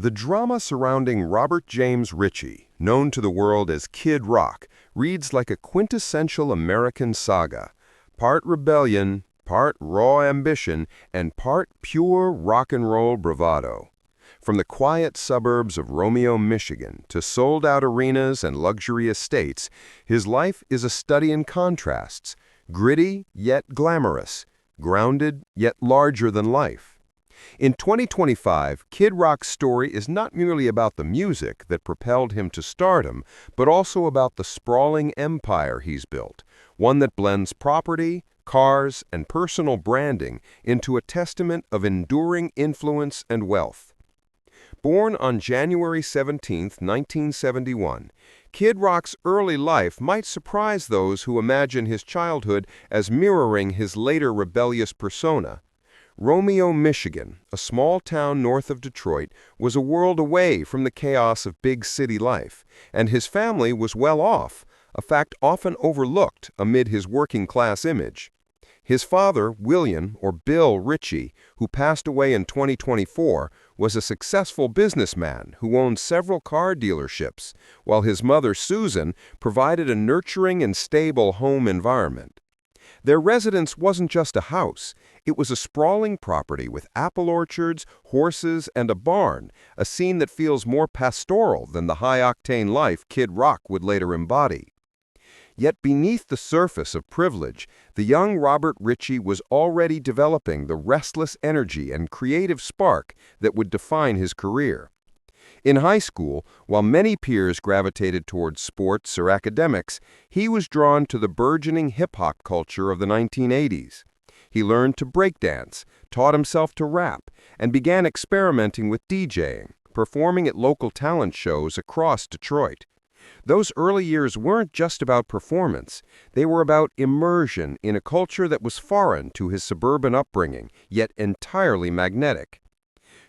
The drama surrounding Robert James Ritchie, known to the world as Kid Rock, reads like a quintessential American saga. Part rebellion, part raw ambition, and part pure rock and roll bravado. From the quiet suburbs of Romeo, Michigan, to sold-out arenas and luxury estates, his life is a study in contrasts, gritty yet glamorous, grounded yet larger than life. In 2025, Kid Rock's story is not merely about the music that propelled him to stardom, but also about the sprawling empire he's built, one that blends property, cars, and personal branding into a testament of enduring influence and wealth. Born on January 17, 1971, Kid Rock's early life might surprise those who imagine his childhood as mirroring his later rebellious persona. Romeo, Michigan, a small town north of Detroit, was a world away from the chaos of big city life, and his family was well off, a fact often overlooked amid his working-class image. His father, William, or Bill Ritchie, who passed away in 2024, was a successful businessman who owned several car dealerships, while his mother, Susan, provided a nurturing and stable home environment. Their residence wasn't just a house, it was a sprawling property with apple orchards, horses, and a barn, a scene that feels more pastoral than the high-octane life Kid Rock would later embody. Yet beneath the surface of privilege, the young Robert Ritchie was already developing the restless energy and creative spark that would define his career. In high school, while many peers gravitated towards sports or academics, he was drawn to the burgeoning hip-hop culture of the 1980s. He learned to breakdance, taught himself to rap, and began experimenting with DJing, performing at local talent shows across Detroit. Those early years weren't just about performance, they were about immersion in a culture that was foreign to his suburban upbringing, yet entirely magnetic.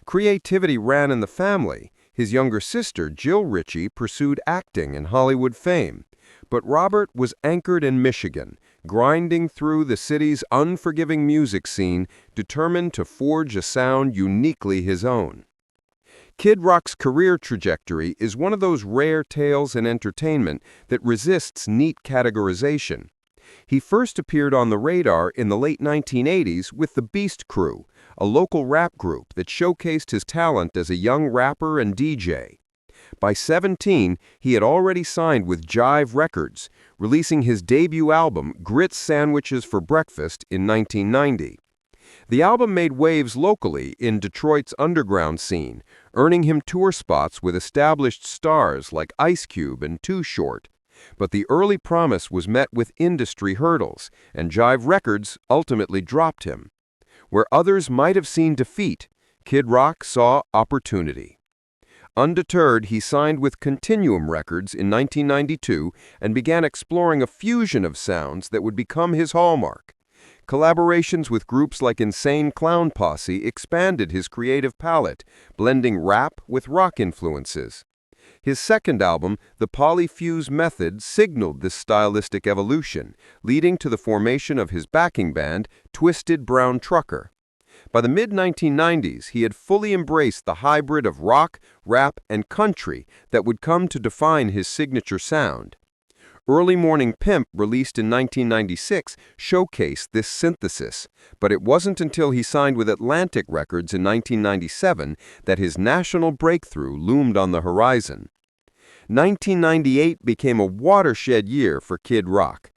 Creativity ran in the family. His younger sister, Jill Ritchie, pursued acting and Hollywood fame. But Robert was anchored in Michigan, grinding through the city's unforgiving music scene, determined to forge a sound uniquely his own. Kid Rock's career trajectory is one of those rare tales in entertainment that resists neat categorization. He first appeared on the radar in the late 1980s with the Beast Crew, a local rap group that showcased his talent as a young rapper and DJ. By 17, he had already signed with Jive Records, releasing his debut album, Grits Sandwiches for Breakfast, in 1990. The album made waves locally in Detroit's underground scene, earning him tour spots with established stars like Ice Cube and Too Short. But the early promise was met with industry hurdles, and Jive Records ultimately dropped him. Where others might have seen defeat, Kid Rock saw opportunity. Undeterred, he signed with Continuum Records in 1992 and began exploring a fusion of sounds that would become his hallmark. Collaborations with groups like Insane Clown Posse expanded his creative palette, blending rap with rock influences. His second album, The Polyfuse Method, signaled this stylistic evolution, leading to the formation of his backing band, Twisted Brown Trucker. By the mid-1990s, he had fully embraced the hybrid of rock, rap, and country that would come to define his signature sound. Early Morning Pimp, released in 1996, showcased this synthesis, but it wasn't until he signed with Atlantic Records in 1997 that his national breakthrough loomed on the horizon. 1998 became a watershed year for Kid Rock.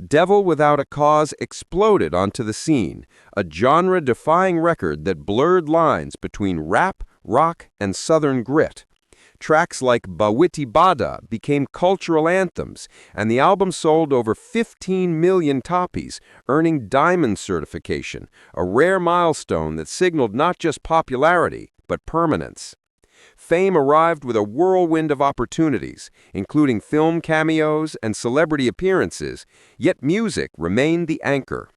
Devil Without a Cause exploded onto the scene, a genre-defying record that blurred lines between rap, rock, and southern grit. Tracks like Bawiti Bada became cultural anthems, and the album sold over 15 million copies, earning diamond certification, a rare milestone that signaled not just popularity, but permanence. Fame arrived with a whirlwind of opportunities, including film cameos and celebrity appearances, yet music remained the anchor.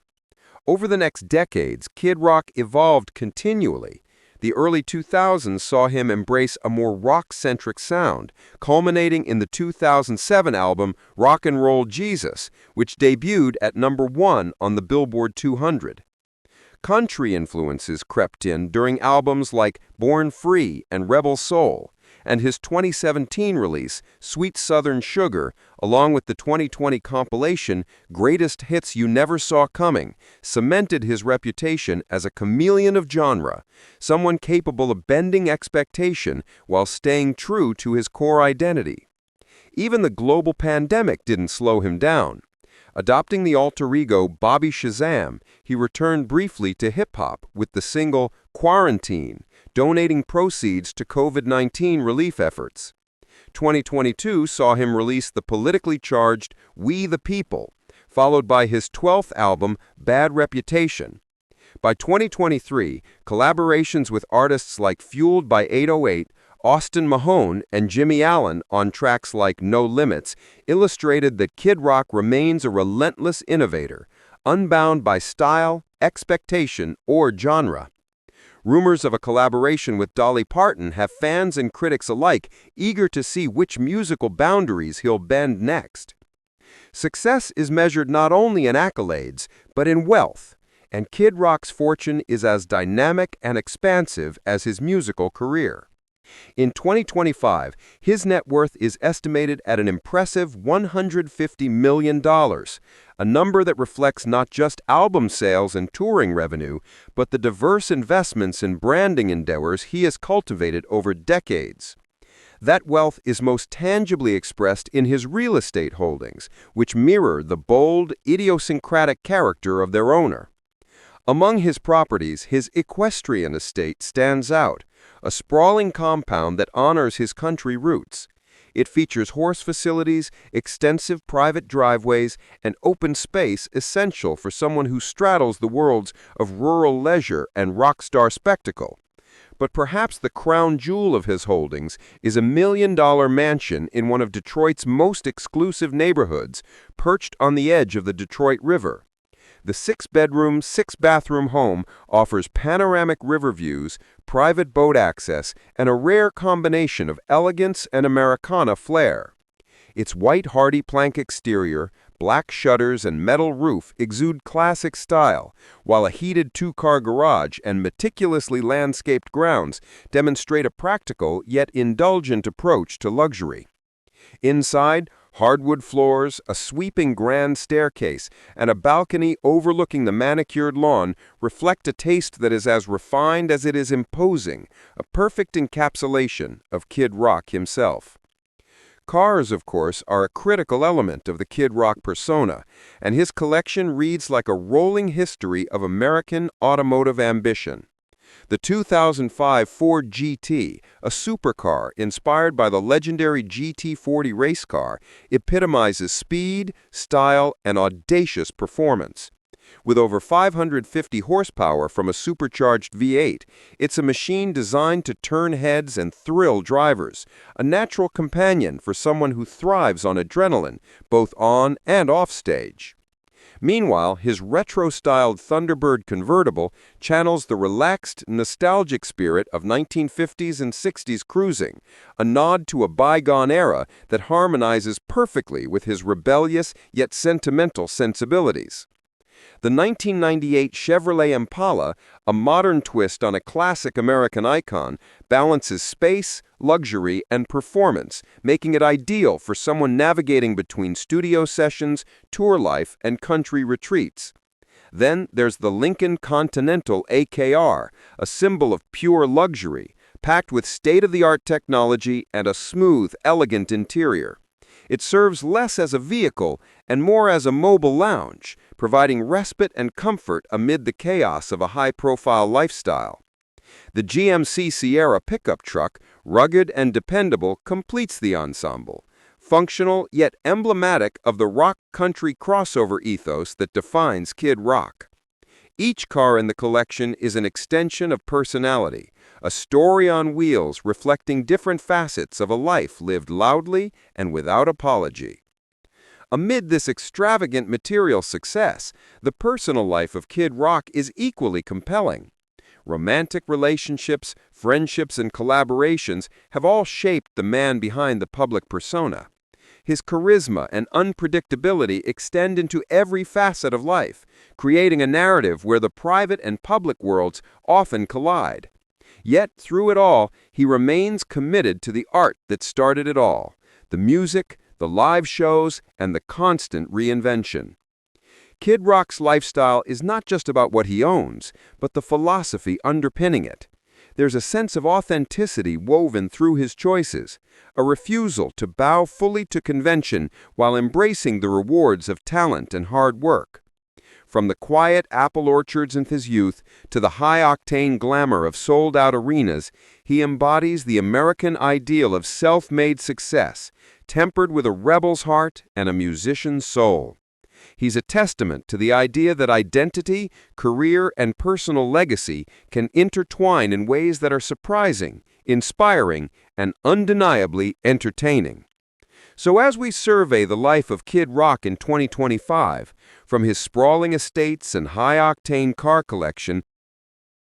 Over the next decades, Kid Rock evolved continually. The early 2000s saw him embrace a more rock-centric sound, culminating in the 2007 album Rock and Roll Jesus, which debuted at #1 on the Billboard 200. Country influences crept in during albums like Born Free and Rebel Soul, and his 2017 release, Sweet Southern Sugar, along with the 2020 compilation Greatest Hits You Never Saw Coming, cemented his reputation as a chameleon of genre, someone capable of bending expectation while staying true to his core identity. Even the global pandemic didn't slow him down. Adopting the alter ego Bobby Shazam, he returned briefly to hip-hop with the single Quarantine, donating proceeds to COVID-19 relief efforts. 2022 saw him release the politically charged We the People, followed by his 12th album, Bad Reputation. By 2023, collaborations with artists like Fueled by 808, Austin Mahone, and Jimmy Allen on tracks like No Limits illustrated that Kid Rock remains a relentless innovator, unbound by style, expectation, or genre. Rumors of a collaboration with Dolly Parton have fans and critics alike eager to see which musical boundaries he'll bend next. Success is measured not only in accolades, but in wealth, and Kid Rock's fortune is as dynamic and expansive as his musical career. In 2025, his net worth is estimated at an impressive $150 million, a number that reflects not just album sales and touring revenue, but the diverse investments and branding endeavors he has cultivated over decades. That wealth is most tangibly expressed in his real estate holdings, which mirror the bold, idiosyncratic character of their owner. Among his properties, his equestrian estate stands out, a sprawling compound that honors his country roots. It features horse facilities, extensive private driveways, and open space essential for someone who straddles the worlds of rural leisure and rockstar spectacle. But perhaps the crown jewel of his holdings is a $1 million mansion in one of Detroit's most exclusive neighborhoods, perched on the edge of the Detroit River. The 6-bedroom, 6-bathroom home offers panoramic river views, private boat access, and a rare combination of elegance and Americana flair. Its white hardy plank exterior, black shutters, and metal roof exude classic style, while a heated 2-car garage and meticulously landscaped grounds demonstrate a practical yet indulgent approach to luxury. Inside, hardwood floors, a sweeping grand staircase, and a balcony overlooking the manicured lawn reflect a taste that is as refined as it is imposing, a perfect encapsulation of Kid Rock himself. Cars, of course, are a critical element of the Kid Rock persona, and his collection reads like a rolling history of American automotive ambition. The 2005 Ford GT, a supercar inspired by the legendary GT40 race car, epitomizes speed, style, and audacious performance. With over 550 horsepower from a supercharged V8, it's a machine designed to turn heads and thrill drivers, a natural companion for someone who thrives on adrenaline, both on and off stage. Meanwhile, his retro-styled Thunderbird convertible channels the relaxed, nostalgic spirit of 1950s and 60s cruising, a nod to a bygone era that harmonizes perfectly with his rebellious yet sentimental sensibilities. The 1998 Chevrolet Impala, a modern twist on a classic American icon, balances space, luxury, and performance, making it ideal for someone navigating between studio sessions, tour life, and country retreats. Then there's the Lincoln Continental AKR, a symbol of pure luxury, packed with state-of-the-art technology and a smooth, elegant interior. It serves less as a vehicle and more as a mobile lounge, providing respite and comfort amid the chaos of a high-profile lifestyle. The GMC Sierra pickup truck, rugged and dependable, completes the ensemble, functional yet emblematic of the rock country crossover ethos that defines Kid Rock. Each car in the collection is an extension of personality, a story on wheels reflecting different facets of a life lived loudly and without apology. Amid this extravagant material success, the personal life of Kid Rock is equally compelling. Romantic relationships, friendships, and collaborations have all shaped the man behind the public persona. His charisma and unpredictability extend into every facet of life, creating a narrative where the private and public worlds often collide. Yet, through it all, he remains committed to the art that started it all: the music, the live shows, and the constant reinvention. Kid Rock's lifestyle is not just about what he owns, but the philosophy underpinning it. There's a sense of authenticity woven through his choices, a refusal to bow fully to convention while embracing the rewards of talent and hard work. From the quiet apple orchards of his youth to the high-octane glamour of sold-out arenas, he embodies the American ideal of self-made success, tempered with a rebel's heart and a musician's soul. He's a testament to the idea that identity, career, and personal legacy can intertwine in ways that are surprising, inspiring, and undeniably entertaining. So as we survey the life of Kid Rock in 2025, from his sprawling estates and high-octane car collection